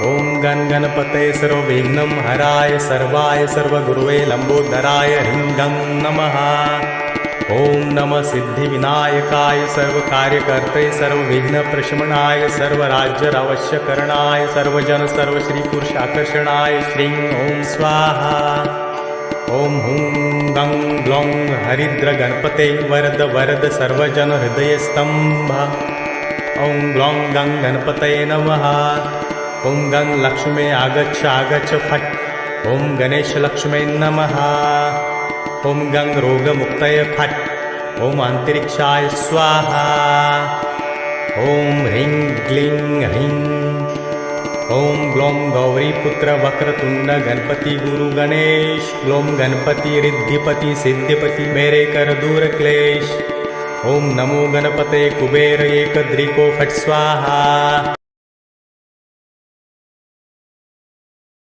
ओम गण गणपते सर्वविघ्नं हराय सर्वाय सर्वगुरुवे लंबोदराय ह्रीं गं नमः। ओम नमः सिद्धिविनायकाय सर्वकार्यकर्ते सर्वविघ्नप्रशमनाय सर्वराज्यावश्यकरणाय सर्वजन सर्वश्रीपुरुषाकर्षणाय श्रीं ओम स्वाहा। ओम हुं गं ग्लौं हरिद्र गणपते वरद वरद सर्वजन हृदयस्तंभ। ओम ग्लौं गं गणपतये नमः। ओम गं लक्ष्मे आगच्छ आगच्छ फट्। ओम गणेश लक्ष्मे नमः। ओम गं रोगमुक्तये फट्। ओम अंतरिक्षाय स्वाहा। ओम ह्रीं क्लीं ह्रीं। ओम ग्लौं गौरीपुत्र वक्रतुंड गणपति गुरु गणेश। ग्लौं गणपति रिद्धिपति सिद्धिपति मेरे कर दूर क्लेश। ओम नमो गणपते कुबेर एकदृको फट् स्वाहा।